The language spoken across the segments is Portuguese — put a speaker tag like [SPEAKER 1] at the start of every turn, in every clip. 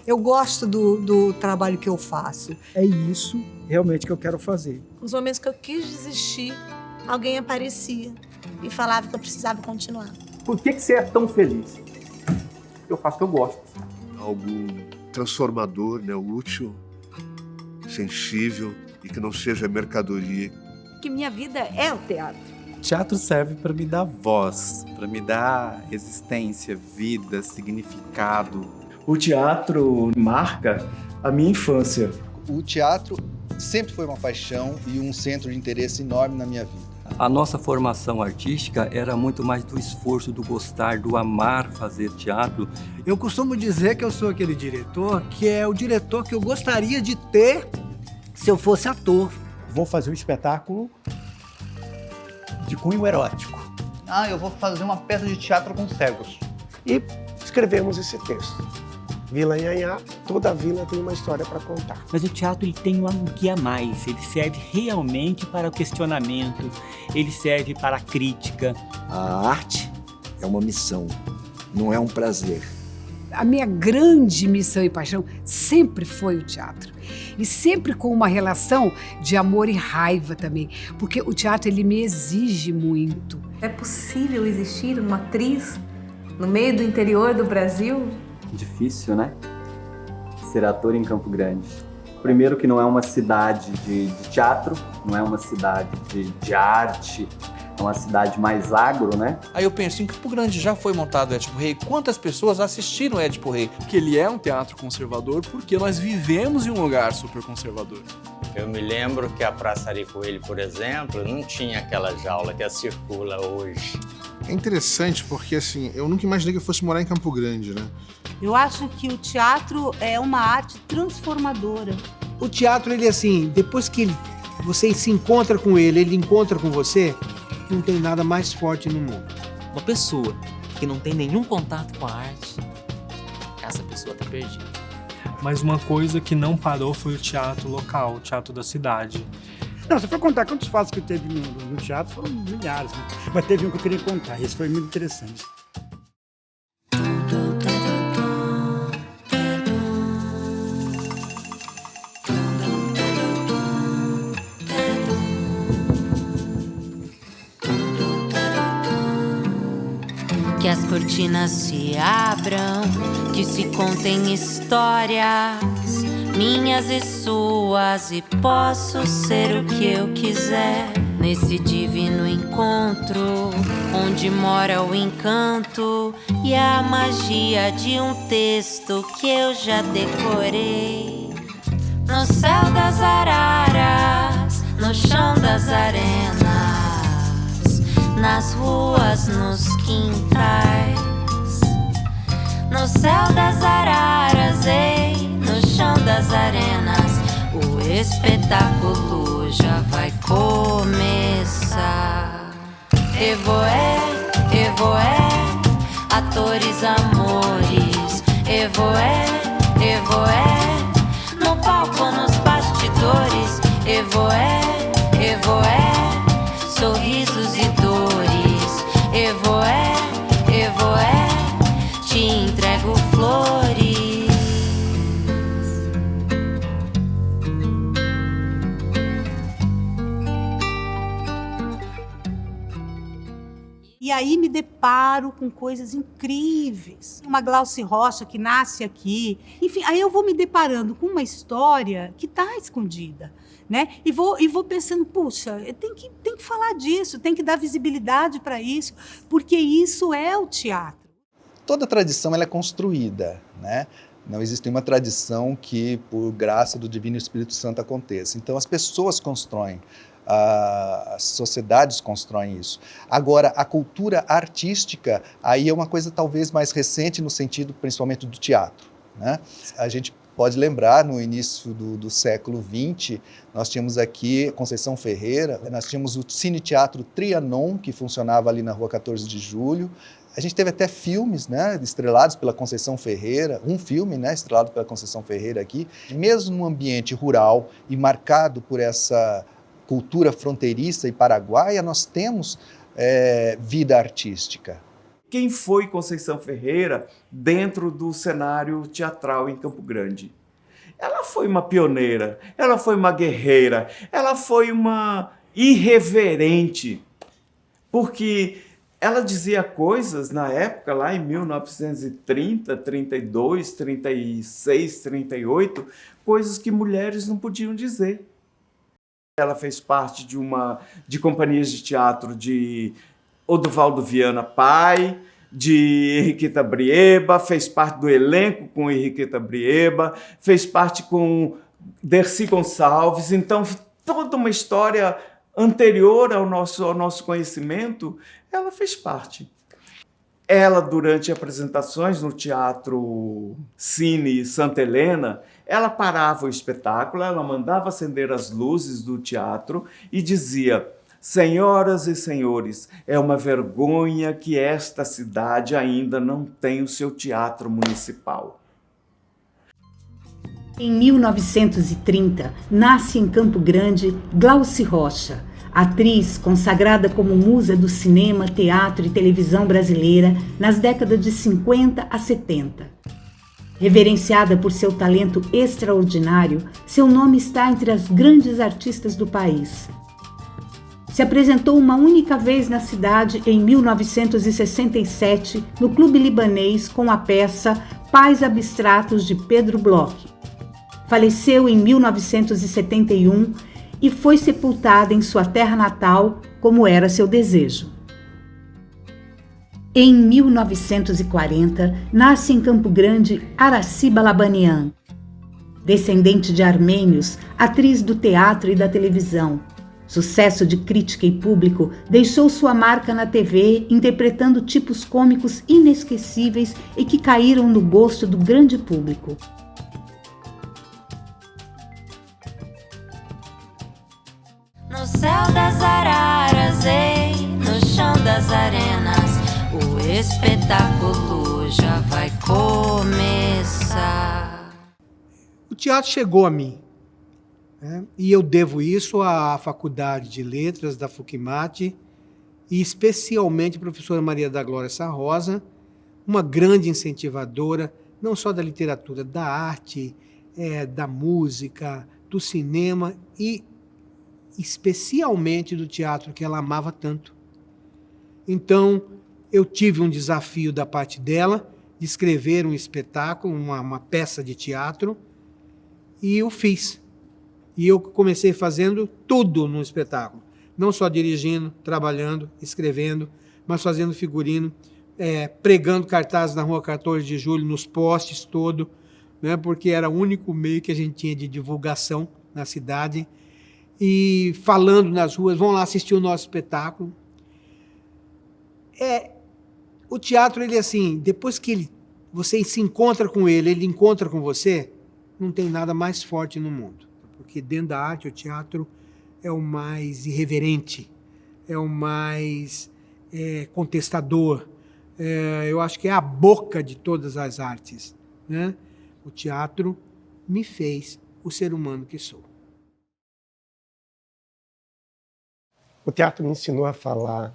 [SPEAKER 1] Eu gosto do trabalho que eu faço.
[SPEAKER 2] É isso realmente que eu quero fazer.
[SPEAKER 3] Nos momentos que eu quis desistir, alguém aparecia e falava que eu precisava continuar.
[SPEAKER 4] Por que você é tão feliz? Eu faço o que eu gosto.
[SPEAKER 5] Algo transformador, né? Útil, sensível e que não seja mercadoria.
[SPEAKER 6] Que minha vida é o teatro.
[SPEAKER 7] Teatro serve para me dar voz, para me dar existência, vida, significado.
[SPEAKER 2] O teatro marca a minha infância.
[SPEAKER 8] O teatro sempre foi uma paixão e um centro de interesse enorme na minha vida.
[SPEAKER 9] A nossa formação artística era muito mais do esforço, do gostar, do amar fazer teatro.
[SPEAKER 10] Eu costumo dizer que eu sou aquele diretor que é o diretor que eu gostaria de ter se eu fosse ator.
[SPEAKER 2] Vou fazer um espetáculo de cunho erótico.
[SPEAKER 11] Eu vou fazer uma peça de teatro com cegos.
[SPEAKER 12] E escrevemos esse texto. Vila Nhanhá, toda vila tem uma história para contar.
[SPEAKER 13] Mas o teatro ele tem um que a mais, ele serve realmente para o questionamento, ele serve para a crítica.
[SPEAKER 14] A arte é uma missão, não é um prazer.
[SPEAKER 15] A minha grande missão e paixão sempre foi o teatro. E sempre com uma relação de amor e raiva também, porque o teatro ele me exige muito.
[SPEAKER 16] É possível existir uma atriz no meio do interior do Brasil?
[SPEAKER 17] Difícil, né? Ser ator em Campo Grande. Primeiro que não é uma cidade de teatro, não é uma cidade de arte, é uma cidade mais agro, né?
[SPEAKER 18] Aí eu penso, em Campo Grande já foi montado o Édipo Rei, quantas pessoas assistiram o Édipo Rei?
[SPEAKER 19] Que ele é um teatro conservador porque nós vivemos em um lugar super conservador.
[SPEAKER 20] Eu me lembro que a Praça Ari Coelho, por exemplo, não tinha aquela jaula que circula hoje.
[SPEAKER 7] É interessante porque, assim, eu nunca imaginei que eu fosse morar em Campo Grande, né?
[SPEAKER 2] Eu acho que o teatro é uma arte transformadora.
[SPEAKER 10] O teatro, ele assim, depois que você se encontra com ele encontra com você, não tem nada mais forte no mundo.
[SPEAKER 3] Uma pessoa que não tem nenhum contato com a arte, essa pessoa tá perdida.
[SPEAKER 15] Mas uma coisa que não parou foi o teatro local, o teatro da cidade.
[SPEAKER 2] Não, se for contar quantos fatos que teve no teatro, foram milhares. Né? Mas teve um que eu queria contar, esse foi muito interessante.
[SPEAKER 11] Que as cortinas se abram, que se contem histórias, minhas e suas, e posso ser o que eu quiser. Nesse divino encontro, onde mora o encanto e a magia de um texto que eu já decorei. No céu das araras, no chão das arenas, nas ruas, nos quintais. No céu das araras, ei, no chão das arenas, o espetáculo já vai começar. Evoé, atores, amores. Evoé, no palco, nos bastidores. Evoé, sorrisos e dores. Evoé, te entrego flores.
[SPEAKER 2] E aí me deparo com coisas incríveis. Uma Glauce Rocha que nasce aqui. Enfim, aí eu vou me deparando com uma história que está escondida, né? E vou pensando, puxa, tem que falar disso, tem que dar visibilidade para isso, porque isso é o teatro.
[SPEAKER 8] Toda tradição ela é construída, né? Não existe uma tradição que, por graça do Divino Espírito Santo, aconteça. Então, as pessoas constroem, as sociedades constroem isso. Agora, a cultura artística, aí é uma coisa talvez mais recente, no sentido principalmente do teatro, né? A gente pode lembrar, no início do século XX, nós tínhamos aqui Conceição Ferreira, nós tínhamos o Cine Teatro Trianon, que funcionava ali na Rua 14 de Julho. A gente teve até filmes, né, estrelados pela Conceição Ferreira, um filme, né, estrelado pela Conceição Ferreira aqui. Mesmo num ambiente rural e marcado por essa cultura fronteiriça e paraguaia, nós temos vida artística.
[SPEAKER 7] quem foi Conceição Ferreira dentro do cenário teatral em Campo Grande. Ela foi uma pioneira, ela foi uma guerreira, ela foi uma irreverente, porque ela dizia coisas na época, lá em 1930, 32, 36, 38, coisas que mulheres não podiam dizer. Ela fez parte de companhias de teatro de Oduvaldo Viana Pai, de Henriqueta Brieba, fez parte do elenco com Henriqueta Brieba, fez parte com Dercy Gonçalves. Então, toda uma história anterior ao nosso conhecimento, ela fez parte. Ela, durante apresentações no Teatro Cine Santa Helena, ela parava o espetáculo, ela mandava acender as luzes do teatro e dizia: senhoras e senhores, é uma vergonha que esta cidade ainda não tem o seu teatro municipal.
[SPEAKER 2] Em 1930, nasce em Campo Grande Glauci Rocha, atriz consagrada como musa do cinema, teatro e televisão brasileira nas décadas de 50 a 70. Reverenciada por seu talento extraordinário, seu nome está entre as grandes artistas do país. Se apresentou uma única vez na cidade em 1967 no Clube Libanês com a peça Pais Abstratos de Pedro Bloch. Faleceu em 1971 e foi sepultada em sua terra natal, como era seu desejo. Em 1940, nasce em Campo Grande Aracy Balabanian. Descendente de armênios, atriz do teatro e da televisão. Sucesso de crítica e público, deixou sua marca na TV interpretando tipos cômicos inesquecíveis e que caíram no gosto do grande público.
[SPEAKER 11] No céu das araras, ei, no chão das arenas, o espetáculo já vai começar.
[SPEAKER 10] O teatro chegou a mim. E eu devo isso à Faculdade de Letras da FUCMAT e especialmente à professora Maria da Glória Sarrosa, uma grande incentivadora, não só da literatura, da arte, da música, do cinema e especialmente do teatro, que ela amava tanto. Então, eu tive um desafio da parte dela de escrever um espetáculo, uma peça de teatro, e eu fiz. E eu comecei fazendo tudo no espetáculo. Não só dirigindo, trabalhando, escrevendo, mas fazendo figurino, pregando cartazes na Rua 14 de Julho, nos postes todo, né, porque era o único meio que a gente tinha de divulgação na cidade. E falando nas ruas, vão lá assistir o nosso espetáculo. O teatro, ele assim, depois que você se encontra com ele encontra com você, não tem nada mais forte no mundo. Porque dentro da arte, o teatro é o mais irreverente, é o mais contestador. Eu acho que é a boca de todas as artes, né? O teatro me fez o ser humano que sou.
[SPEAKER 12] O teatro me ensinou a falar,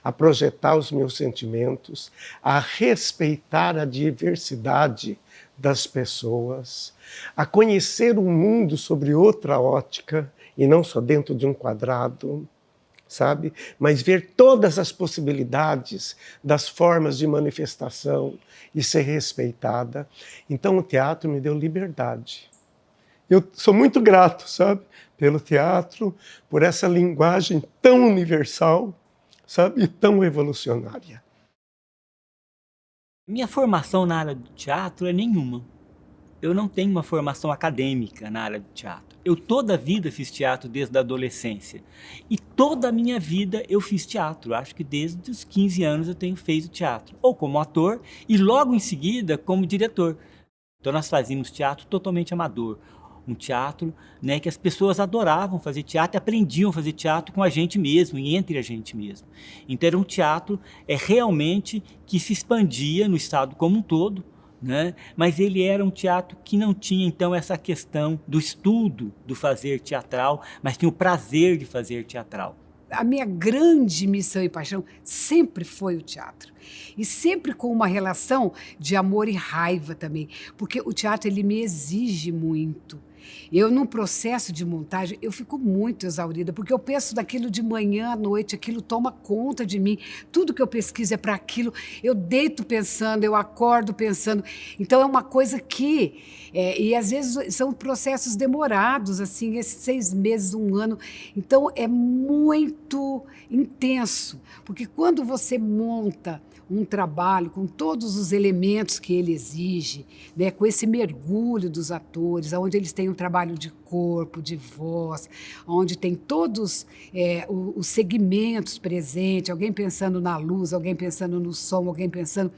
[SPEAKER 12] a projetar os meus sentimentos, a respeitar a diversidade das pessoas, a conhecer o mundo sobre outra ótica e não só dentro de um quadrado, sabe? Mas ver todas as possibilidades das formas de manifestação e ser respeitada. Então o teatro me deu liberdade. Eu sou muito grato, sabe? Pelo teatro, por essa linguagem tão universal, sabe? E tão revolucionária.
[SPEAKER 13] Minha formação na área do teatro é nenhuma. Eu não tenho uma formação acadêmica na área do teatro. Eu toda a vida fiz teatro desde a adolescência. E toda a minha vida eu fiz teatro. Acho que desde os 15 anos eu tenho feito teatro. Ou como ator e logo em seguida como diretor. Então nós fazíamos teatro totalmente amador. Um teatro, né, que as pessoas adoravam fazer teatro e aprendiam a fazer teatro com a gente mesmo e entre a gente mesmo. Então era um teatro realmente que se expandia no estado como um todo, né? Mas ele era um teatro que não tinha então essa questão do estudo do fazer teatral, mas tinha o prazer de fazer teatral.
[SPEAKER 15] A minha grande missão e paixão sempre foi o teatro. E sempre com uma relação de amor e raiva também, porque o teatro ele me exige muito. Eu, num processo de montagem, eu fico muito exaurida, porque eu penso daquilo de manhã à noite, aquilo toma conta de mim, tudo que eu pesquiso é para aquilo, eu deito pensando, eu acordo pensando. Então é uma coisa que, e às vezes são processos demorados, assim, esses 6 meses, 1 ano, então é muito intenso, porque quando você monta um trabalho com todos os elementos que ele exige, né, com esse mergulho dos atores, onde eles têm um trabalho de corpo, de voz, onde tem todos os segmentos presentes, alguém pensando na luz, alguém pensando no som, alguém pensando...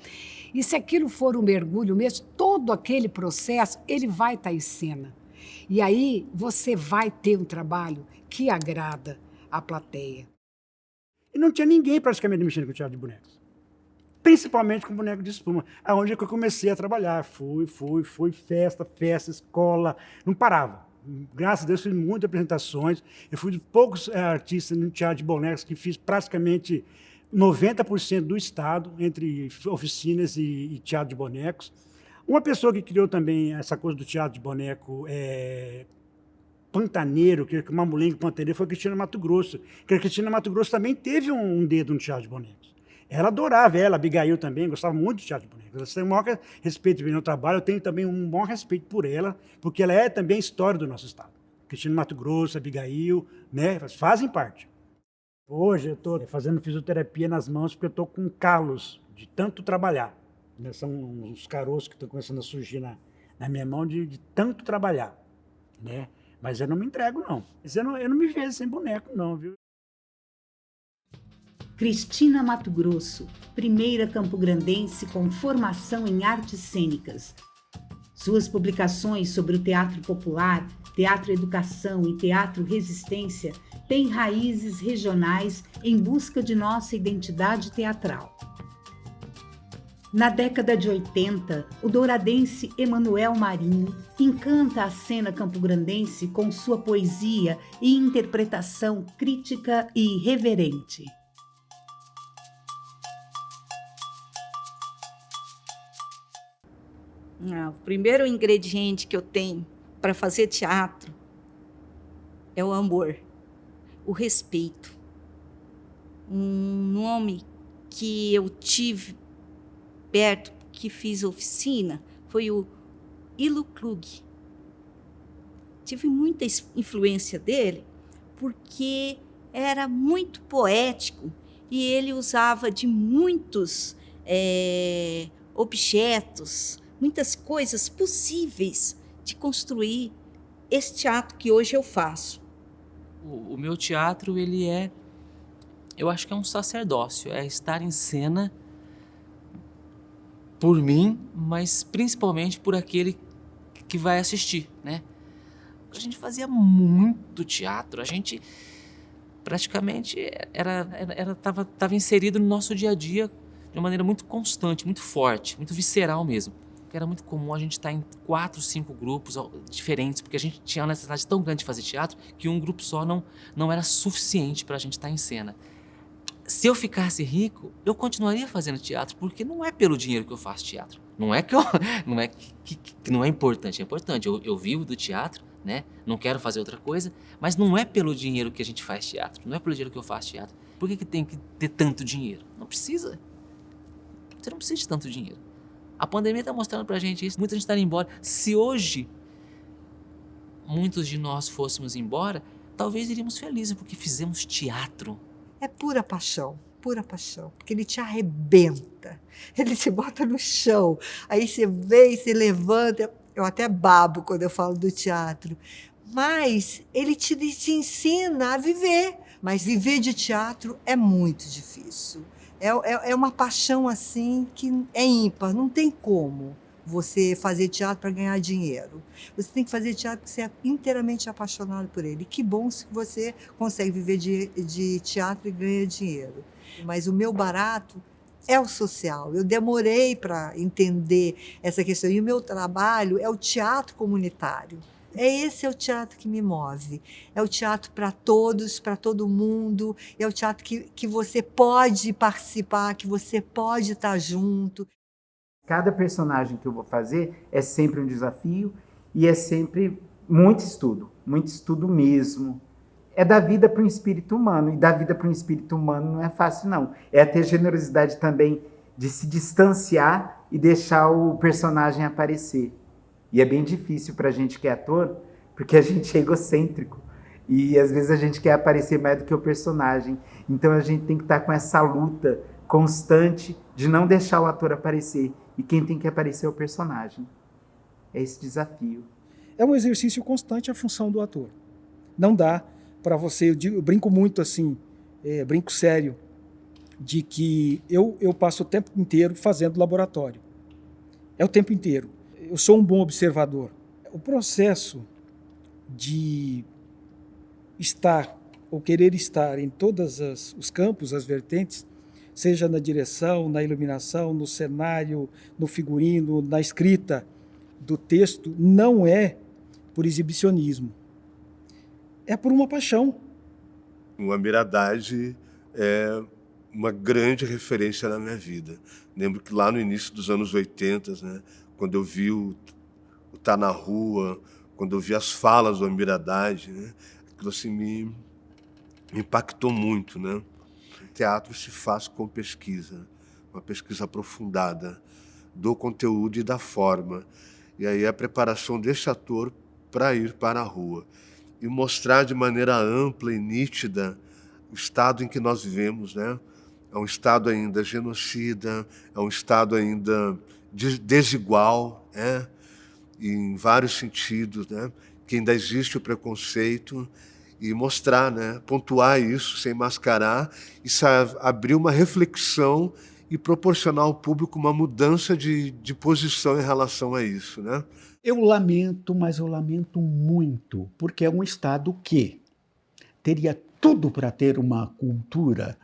[SPEAKER 15] E se aquilo for um mergulho mesmo, todo aquele processo, ele vai estar em cena. E aí você vai ter um trabalho que agrada a plateia.
[SPEAKER 21] E não tinha ninguém praticamente mexendo com o teatro de bonecos. Principalmente com boneco de espuma. É onde que eu comecei a trabalhar. Fui, festa, escola, não parava. Graças a Deus, fiz muitas apresentações. Eu fui de poucos artistas no teatro de bonecos que fiz praticamente 90% do estado, entre oficinas e teatro de bonecos. Uma pessoa que criou também essa coisa do teatro de boneco pantaneiro, que é mamulengo pantaneiro, foi a Cristina Mato Grosso. Que a Cristina Mato Grosso também teve um dedo no teatro de bonecos. Ela adorava, a Abigail também, gostava muito de teatro de bonecos. Ela tem o maior respeito pelo meu trabalho, eu tenho também um bom respeito por ela, porque ela é também a história do nosso estado. Cristina Mato Grosso, Abigail, né, fazem parte. Hoje eu estou fazendo fisioterapia nas mãos porque eu estou com calos de tanto trabalhar. Né? São uns caroços que estão começando a surgir na minha mão de tanto trabalhar. Né? Mas eu não me entrego, não. Eu não me vejo sem boneco, não, viu?
[SPEAKER 2] Cristina Mato Grosso, primeira campograndense com formação em artes cênicas. Suas publicações sobre o teatro popular, teatro educação e teatro resistência têm raízes regionais em busca de nossa identidade teatral. Na década de 80, o douradense Emanuel Marinho encanta a cena campograndense com sua poesia e interpretação crítica e irreverente.
[SPEAKER 6] O primeiro ingrediente que eu tenho para fazer teatro é o amor, o respeito. Um nome que eu tive perto, que fiz oficina, foi o Ilo Klug. Tive muita influência dele, porque era muito poético e ele usava de muitos objetos, muitas coisas possíveis de construir esse teatro que hoje eu faço.
[SPEAKER 3] O meu teatro, ele eu acho que é um sacerdócio, é estar em cena por mim, mas principalmente por aquele que vai assistir, né? A gente fazia muito teatro, a gente praticamente estava inserido no nosso dia a dia de uma maneira muito constante, muito forte, muito visceral mesmo. Era muito comum a gente estar em 4, 5 grupos diferentes, porque a gente tinha uma necessidade tão grande de fazer teatro que um grupo só não era suficiente para a gente estar em cena. Se eu ficasse rico, eu continuaria fazendo teatro, porque não é pelo dinheiro que eu faço teatro. Não é que não é importante, é importante. Eu vivo do teatro, né? Não quero fazer outra coisa, mas não é pelo dinheiro que a gente faz teatro, não é pelo dinheiro que eu faço teatro. Por que tem que ter tanto dinheiro? Não precisa. Você não precisa de tanto dinheiro. A pandemia está mostrando pra gente isso, muita gente está indo embora. Se hoje muitos de nós fôssemos embora, talvez iríamos felizes, porque fizemos teatro.
[SPEAKER 1] É pura paixão, porque ele te arrebenta, ele te bota no chão, aí você vem, você levanta, eu até babo quando eu falo do teatro, mas ele te ensina a viver, mas viver de teatro é muito difícil. É uma paixão assim que é ímpar, não tem como você fazer teatro para ganhar dinheiro. Você tem que fazer teatro porque você é inteiramente apaixonado por ele. Que bom se você consegue viver de teatro e ganha dinheiro. Mas o meu barato é o social. Eu demorei para entender essa questão. E o meu trabalho é o teatro comunitário. Esse é o teatro que me move. É o teatro para todos, para todo mundo. É o teatro que você pode participar, que você pode estar junto.
[SPEAKER 4] Cada personagem que eu vou fazer é sempre um desafio e é sempre muito estudo mesmo. É da vida para o espírito humano, e da vida para o espírito humano não é fácil, não. É ter generosidade também de se distanciar e deixar o personagem aparecer. E é bem difícil para a gente que é ator, porque a gente é egocêntrico. E às vezes a gente quer aparecer mais do que o personagem. Então a gente tem que estar com essa luta constante de não deixar o ator aparecer. E quem tem que aparecer é o personagem. É esse desafio.
[SPEAKER 22] É um exercício constante a função do ator. Não dá para você... Eu brinco muito assim, brinco sério, de que eu passo o tempo inteiro fazendo laboratório. É o tempo inteiro. Eu sou um bom observador. O processo de estar ou querer estar em todos os campos, as vertentes, seja na direção, na iluminação, no cenário, no figurino, na escrita do texto, não é por exibicionismo. É por uma paixão.
[SPEAKER 5] O Amir Haddad é uma grande referência na minha vida. Lembro que lá no início dos anos 80, né, quando eu vi o Tá na Rua, quando eu vi as falas do Amir Haddad, né, aquilo assim me impactou muito, né? O teatro se faz com pesquisa, uma pesquisa aprofundada do conteúdo e da forma. E aí a preparação desse ator para ir para a rua e mostrar de maneira ampla e nítida o estado em que nós vivemos, né? É um estado ainda genocida, é um estado ainda desigual, né? Em vários sentidos, né? Que ainda existe o preconceito, e mostrar, né? Pontuar isso sem mascarar e abrir uma reflexão e proporcionar ao público uma mudança de posição em relação a isso, né?
[SPEAKER 23] Eu lamento, mas eu lamento muito, porque é um estado que teria tudo para ter uma cultura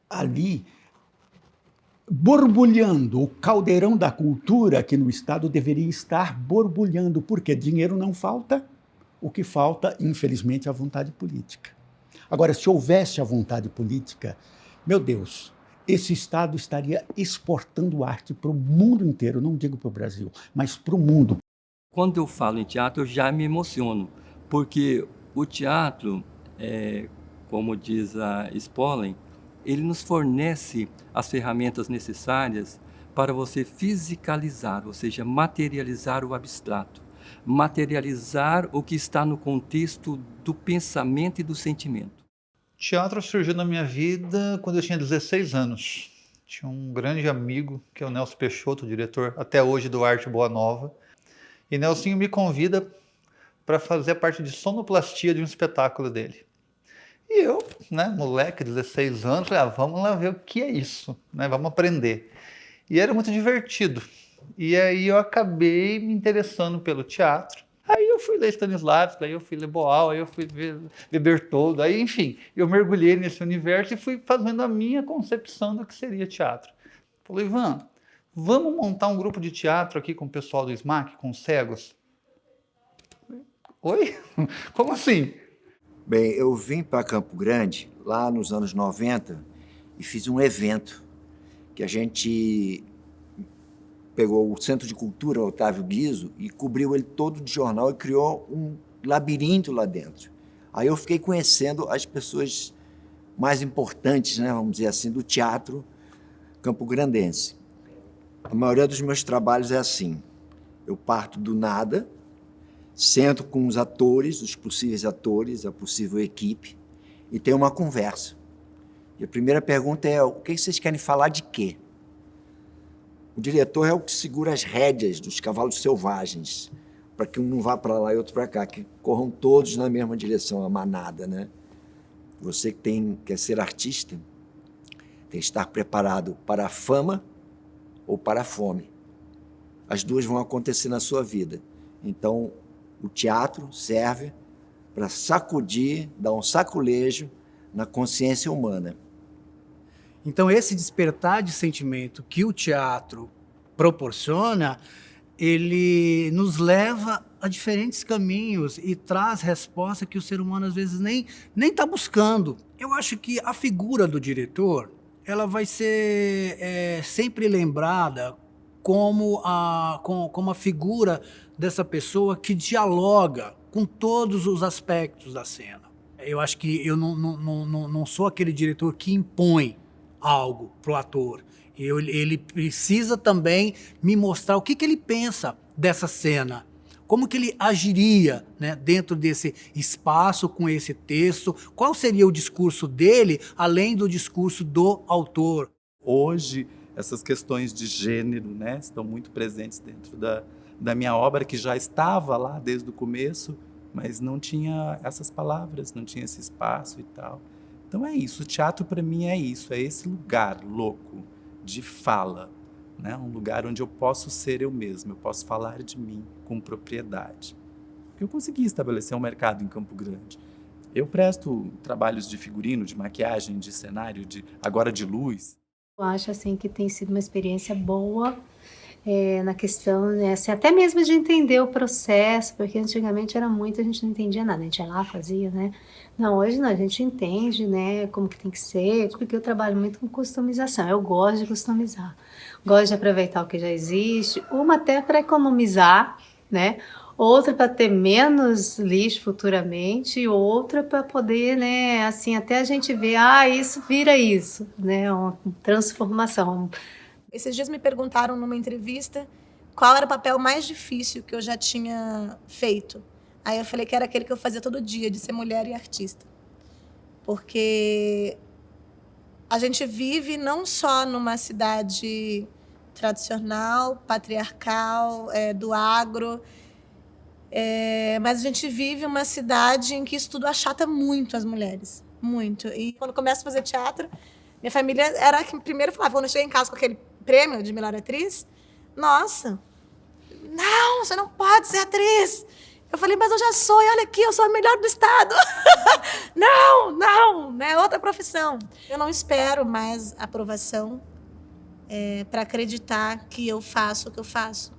[SPEAKER 23] ali borbulhando, o caldeirão da cultura que no estado deveria estar borbulhando, porque dinheiro não falta, o que falta, infelizmente, é a vontade política. Agora, se houvesse a vontade política, meu Deus, esse estado estaria exportando arte para o mundo inteiro, não digo para o Brasil, mas para o mundo.
[SPEAKER 9] Quando eu falo em teatro, eu já me emociono, porque o teatro, como diz a Spolin, ele nos fornece as ferramentas necessárias para você fisicalizar, ou seja, materializar o abstrato, materializar o que está no contexto do pensamento e do sentimento.
[SPEAKER 24] Teatro surgiu na minha vida quando eu tinha 16 anos. Tinha um grande amigo, que é o Nelson Peixoto, diretor até hoje do Arte Boa Nova. E Nelson me convida para fazer a parte de sonoplastia de um espetáculo dele. E eu, né, moleque, 16 anos, falei, vamos lá ver o que é isso, né, vamos aprender. E era muito divertido. E aí eu acabei me interessando pelo teatro. Aí eu fui ler Stanislavski, aí eu fui ler Boal, aí eu fui ver Bertoldo, aí enfim, eu mergulhei nesse universo e fui fazendo a minha concepção do que seria teatro. Falei, Ivan, vamos montar um grupo de teatro aqui com o pessoal do SMAC, com os cegos? Oi? Como assim?
[SPEAKER 14] Bem, eu vim para Campo Grande lá nos anos 90 e fiz um evento que a gente pegou o Centro de Cultura Otávio Guizzo e cobriu ele todo de jornal e criou um labirinto lá dentro. Aí eu fiquei conhecendo as pessoas mais importantes, né, vamos dizer assim, do teatro campograndense. A maioria dos meus trabalhos é assim, eu parto do nada, sento com os atores, os possíveis atores, a possível equipe, e tenho uma conversa. E a primeira pergunta é, o que vocês querem falar de quê? O diretor é o que segura as rédeas dos cavalos selvagens, para que um não vá para lá e outro para cá, que corram todos na mesma direção, a manada, né? Você que quer ser artista, tem que estar preparado para a fama ou para a fome. As duas vão acontecer na sua vida. Então, o teatro serve para sacudir, dar um saculejo na consciência humana.
[SPEAKER 25] Então, esse despertar de sentimento que o teatro proporciona
[SPEAKER 16] ele nos leva a diferentes caminhos e traz resposta que o ser humano às vezes nem está buscando. Eu acho que a figura do diretor, ela vai ser sempre lembrada como a figura dessa pessoa que dialoga com todos os aspectos da cena. Eu acho que eu não sou aquele diretor que impõe algo pro ator. Ele precisa também me mostrar o que ele pensa dessa cena, como que ele agiria, né, dentro desse espaço, com esse texto, qual seria o discurso dele, além do discurso do autor.
[SPEAKER 17] Hoje, essas questões de gênero, né, estão muito presentes dentro da minha obra, que já estava lá desde o começo, mas não tinha essas palavras, não tinha esse espaço e tal. Então é isso, o teatro para mim é isso, é esse lugar louco de fala, né? Um lugar onde eu posso ser eu mesmo, eu posso falar de mim com propriedade. Eu consegui estabelecer um mercado em Campo Grande. Eu presto trabalhos de figurino, de maquiagem, de cenário, agora de luz.
[SPEAKER 18] Eu acho assim que tem sido uma experiência boa na questão, né, assim, até mesmo de entender o processo, porque antigamente era muito, a gente não entendia nada, a gente ia lá, fazia, né? Não, hoje não, a gente entende, né, como que tem que ser, porque eu trabalho muito com customização, eu gosto de customizar, gosto de aproveitar o que já existe, uma até para economizar, né? Outra para ter menos lixo futuramente, outra para poder, né, assim, até a gente ver, isso vira isso, né, uma transformação.
[SPEAKER 19] Esses dias me perguntaram numa entrevista qual era o papel mais difícil que eu já tinha feito. Aí eu falei que era aquele que eu fazia todo dia, de ser mulher e artista. Porque a gente vive não só numa cidade tradicional, patriarcal, do agro, mas a gente vive uma cidade em que isso tudo achata muito as mulheres. Muito. E quando começo a fazer teatro, minha família era a que primeiro falava, quando eu cheguei em casa com aquele prêmio de melhor atriz, nossa, não, você não pode ser atriz. Eu falei, mas eu já sou, e olha aqui, eu sou a melhor do estado. Não, é outra profissão. Eu não espero mais aprovação para acreditar que eu faço o que eu faço.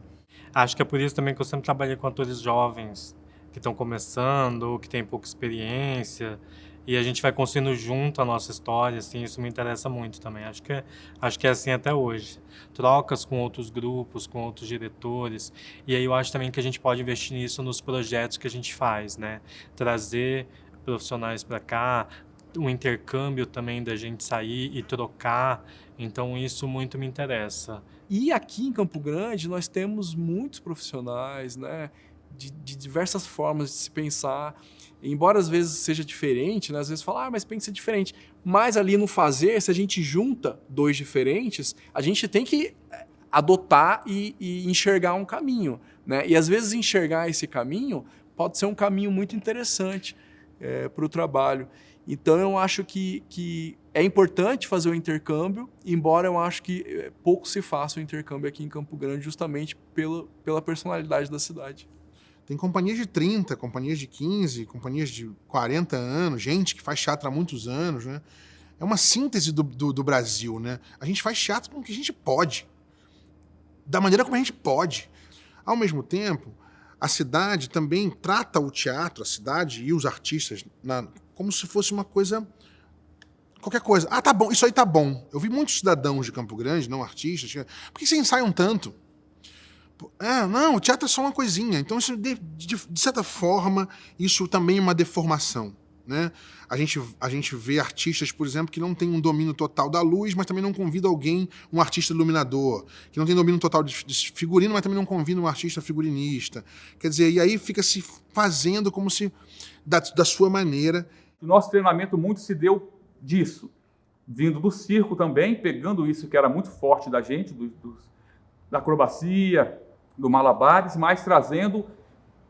[SPEAKER 25] Acho que é por isso também que eu sempre trabalhei com atores jovens, que estão começando, que têm pouca experiência, e a gente vai construindo junto a nossa história, assim, isso me interessa muito também. Acho que é assim até hoje. Trocas com outros grupos, com outros diretores, e aí eu acho também que a gente pode investir nisso nos projetos que a gente faz, né? Trazer profissionais para cá, um intercâmbio também da gente sair e trocar, então isso muito me interessa.
[SPEAKER 26] E aqui em Campo Grande nós temos muitos profissionais, né? De diversas formas de se pensar, embora às vezes seja diferente, né? Às vezes fala, mas pensa diferente. Mas ali no fazer, se a gente junta dois diferentes, a gente tem que adotar e enxergar um caminho, né? E às vezes enxergar esse caminho pode ser um caminho muito interessante para o trabalho. Então eu acho que é importante fazer o intercâmbio, embora eu acho que pouco se faça o intercâmbio aqui em Campo Grande, justamente pela personalidade da cidade.
[SPEAKER 27] Tem companhias de 30, companhias de 15, companhias de 40 anos, gente que faz teatro há muitos anos, né? É uma síntese do Brasil, né? A gente faz teatro com o que a gente pode, da maneira como a gente pode. Ao mesmo tempo, a cidade também trata o teatro, a cidade e os artistas, como se fosse uma coisa, qualquer coisa. Tá bom, isso aí tá bom. Eu vi muitos cidadãos de Campo Grande, não artistas, por que vocês ensaiam tanto? Não, o teatro é só uma coisinha. Então, isso, de certa forma, isso também é uma deformação, né? A gente vê artistas, por exemplo, que não tem um domínio total da luz, mas também não convida alguém, um artista iluminador, que não tem domínio total de figurino, mas também não convida um artista figurinista. Quer dizer, e aí fica se fazendo como se, da sua maneira.
[SPEAKER 28] O nosso treinamento muito se deu disso, vindo do circo também, pegando isso que era muito forte da gente, da acrobacia, do malabares, mas trazendo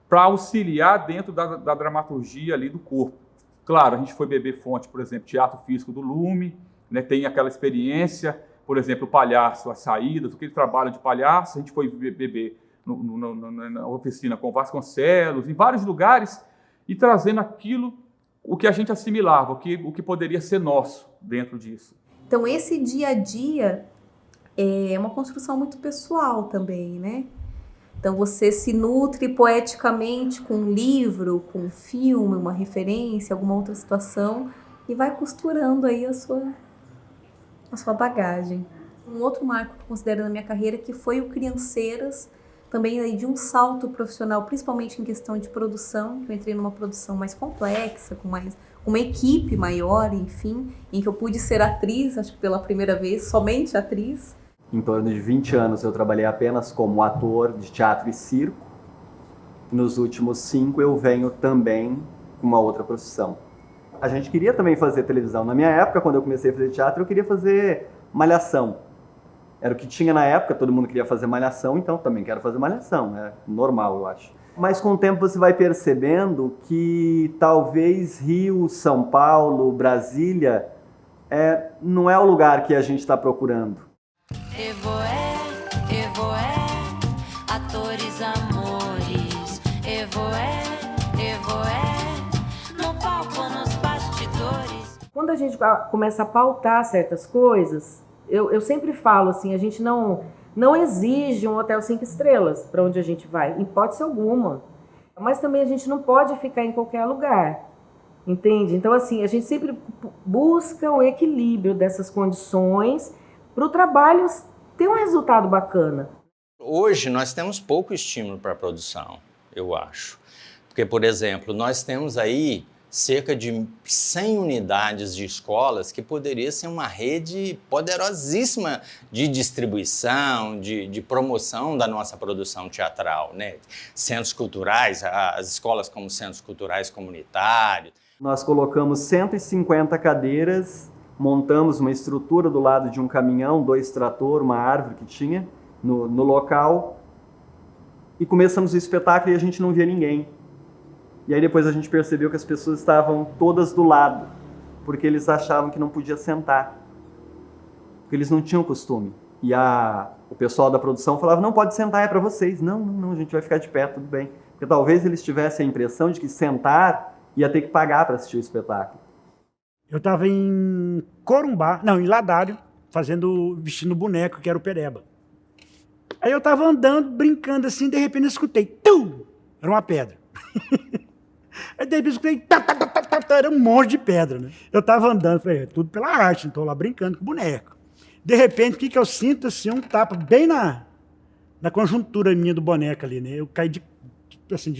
[SPEAKER 28] para auxiliar dentro da dramaturgia ali do corpo. Claro, a gente foi beber fonte, por exemplo, teatro físico do Lume, né, tem aquela experiência, por exemplo, o palhaço, as saídas, aquele trabalho de palhaço, a gente foi beber na oficina com Vasconcelos, em vários lugares, e trazendo aquilo, o que a gente assimilava, o que poderia ser nosso dentro disso.
[SPEAKER 29] Então, esse dia a dia é uma construção muito pessoal também, né?
[SPEAKER 7] Então você se nutre poeticamente com um livro, com um filme, uma referência, alguma outra situação e vai costurando aí a sua bagagem. Um outro marco que eu considero na minha carreira que foi o Crianceiras, também aí de um salto profissional, principalmente em questão de produção, que eu entrei numa produção mais complexa, com uma equipe maior, enfim, em que eu pude ser atriz, acho que pela primeira vez, somente atriz.
[SPEAKER 8] Em torno de 20 anos eu trabalhei apenas como ator de teatro e circo. Nos últimos 5 eu venho também com uma outra profissão. A gente queria também fazer televisão. Na minha época, quando eu comecei a fazer teatro, eu queria fazer malhação. Era o que tinha na época, todo mundo queria fazer malhação, então também quero fazer malhação, é normal, eu acho. Mas com o tempo você vai percebendo que talvez Rio, São Paulo, Brasília, não é o lugar que a gente está procurando.
[SPEAKER 10] Atores, amores, no palco, nos bastidores.
[SPEAKER 11] Quando a gente começa a pautar certas coisas, eu sempre falo assim, a gente não exige um hotel 5 estrelas para onde a gente vai, em hipótese alguma. Mas também a gente não pode ficar em qualquer lugar, entende? Então assim, a gente sempre busca o equilíbrio dessas condições para o trabalho ter um resultado bacana.
[SPEAKER 12] Hoje nós temos pouco estímulo para a produção, eu acho. Porque, por exemplo, nós temos aí cerca de 100 unidades de escolas que poderia ser uma rede poderosíssima de distribuição, de promoção da nossa produção teatral, né? Centros culturais, as escolas como centros culturais comunitários.
[SPEAKER 8] Nós colocamos 150 cadeiras, montamos uma estrutura do lado de um caminhão, 2 tratores, uma árvore que tinha no local e começamos o espetáculo e a gente não via ninguém. E aí depois a gente percebeu que as pessoas estavam todas do lado, porque eles achavam que não podia sentar, porque eles não tinham costume. E o pessoal da produção falava, não pode sentar, é para vocês. Não, a gente vai ficar de pé, tudo bem. Porque talvez eles tivessem a impressão de que sentar ia ter que pagar para assistir o espetáculo.
[SPEAKER 21] Eu estava em Corumbá, não, em Ladário, vestindo boneco, que era o Pereba. Aí eu estava andando, brincando assim, de repente eu escutei, tum! Era uma pedra. Aí de repente eu escutei, era um monte de pedra, né? Eu estava andando, falei, tudo pela arte, então lá brincando com o boneco. De repente, o que eu sinto, assim, um tapa bem na conjuntura minha do boneco ali, né? Eu caí de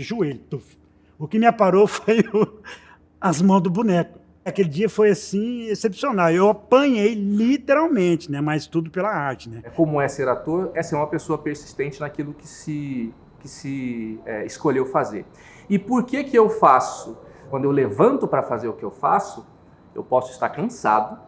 [SPEAKER 21] joelho. Tuf. O que me aparou foi as mãos do boneco. Aquele dia foi, assim, excepcional. Eu apanhei literalmente, né? Mas tudo pela arte, né?
[SPEAKER 13] Como é ser ator, é ser uma pessoa persistente naquilo que se escolheu fazer. E por que eu faço? Quando eu levanto para fazer o que eu faço, eu posso estar cansado,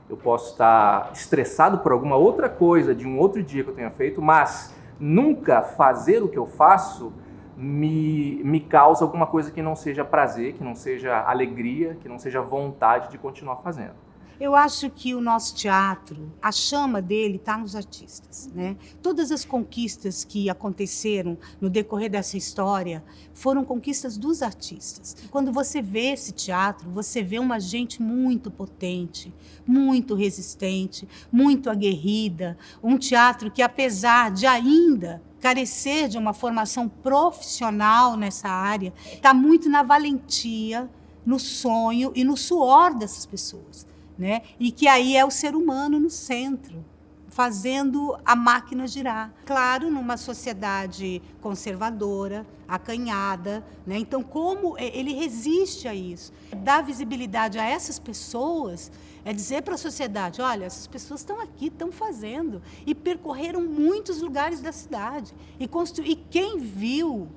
[SPEAKER 13] eu posso estar estressado por alguma outra coisa de um outro dia que eu tenha feito, mas nunca fazer o que eu faço me causa alguma coisa que não seja prazer, que não seja alegria, que não seja vontade de continuar fazendo.
[SPEAKER 2] Eu acho que o nosso teatro, a chama dele está nos artistas, né? Todas as conquistas que aconteceram no decorrer dessa história foram conquistas dos artistas. Quando você vê esse teatro, você vê uma gente muito potente, muito resistente, muito aguerrida, um teatro que, apesar de ainda carecer de uma formação profissional nessa área, está muito na valentia, no sonho e no suor dessas pessoas. Né? E que aí é o ser humano no centro, fazendo a máquina girar. Claro, numa sociedade conservadora, acanhada, né? Então como ele resiste a isso? Dar visibilidade a essas pessoas é dizer para a sociedade, olha, essas pessoas estão aqui, estão fazendo, e percorreram muitos lugares da cidade. E quem viu,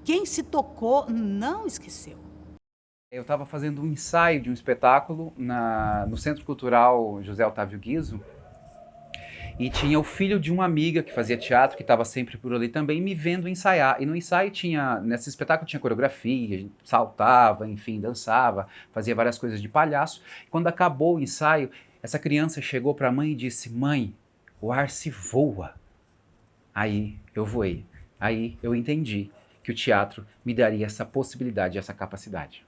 [SPEAKER 2] quem se tocou, não esqueceu.
[SPEAKER 15] Eu estava fazendo um ensaio de um espetáculo no Centro Cultural José Otávio Guizzo e tinha o filho de uma amiga que fazia teatro, que estava sempre por ali também, me vendo ensaiar. E no ensaio nesse espetáculo tinha coreografia, a gente saltava, enfim, dançava, fazia várias coisas de palhaço. Quando acabou o ensaio, essa criança chegou para a mãe e disse, mãe, o ar se voa. Aí eu voei. Aí eu entendi que o teatro me daria essa possibilidade, essa capacidade.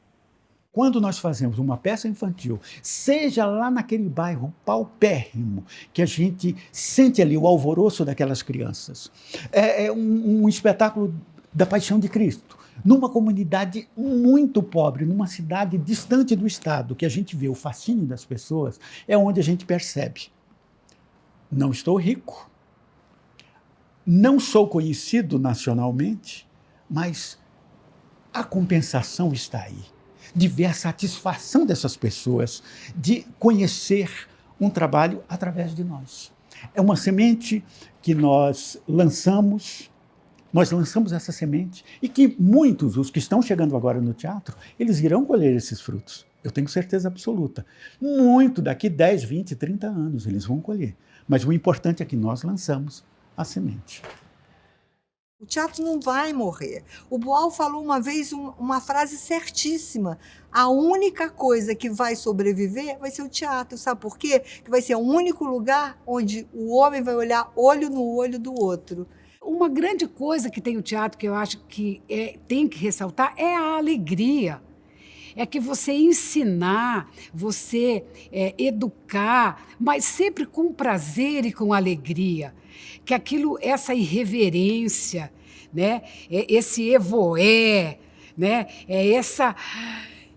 [SPEAKER 1] Quando nós fazemos uma peça infantil, seja lá naquele bairro paupérrimo, que a gente sente ali o alvoroço daquelas crianças, é um espetáculo da Paixão de Cristo, numa comunidade muito pobre, numa cidade distante do Estado, que a gente vê o fascínio das pessoas, é onde a gente percebe: não estou rico, não sou conhecido nacionalmente, mas a compensação está aí, de ver a satisfação dessas pessoas, de conhecer um trabalho através de nós. É uma semente que nós lançamos essa semente e que muitos, os que estão chegando agora no teatro, eles irão colher esses frutos. Eu tenho certeza absoluta. Muito daqui 10, 20, 30 anos eles vão colher. Mas o importante é que nós lançamos a semente.
[SPEAKER 3] O teatro não vai morrer. O Boal falou uma vez uma frase certíssima. A única coisa que vai sobreviver vai ser o teatro. Sabe por quê? Que vai ser o único lugar onde o homem vai olhar olho no olho do outro.
[SPEAKER 4] Uma grande coisa que tem o teatro, que eu acho que tem que ressaltar, é a alegria. É que você ensinar, você educar, mas sempre com prazer e com alegria. Que aquilo, essa irreverência, né? Esse evoé, né?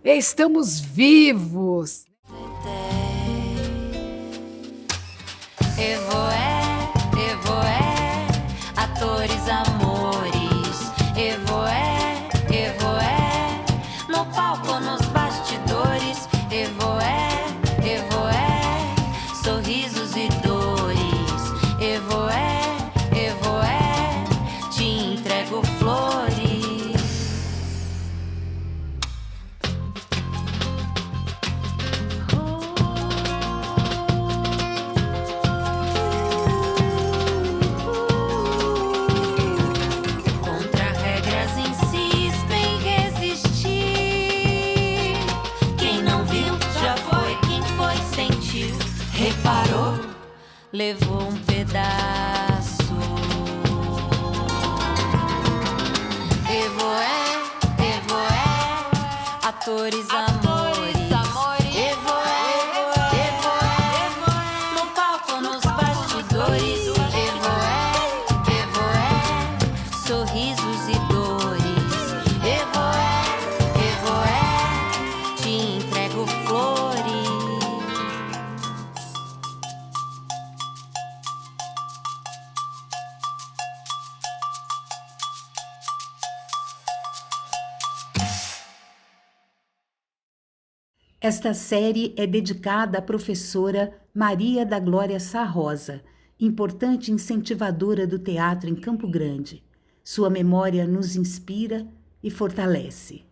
[SPEAKER 4] Estamos vivos.
[SPEAKER 10] Evoé, atores, amores. Evoé, no palco, nos bastidores. Evoé, sorrisos e dores. Evoé, te entrego flores. Contra-regras insistem em resistir. Quem não viu já foi, quem foi sentiu. Reparou, levou um pedaço. Evoé, atores, amores. Evoé, no palco, nos bastidores. Evoé, sorrisos e dores. Evoé, te entrego flores.
[SPEAKER 5] Esta série é dedicada à professora Maria da Glória Sarrosa, importante incentivadora do teatro em Campo Grande. Sua memória nos inspira e fortalece.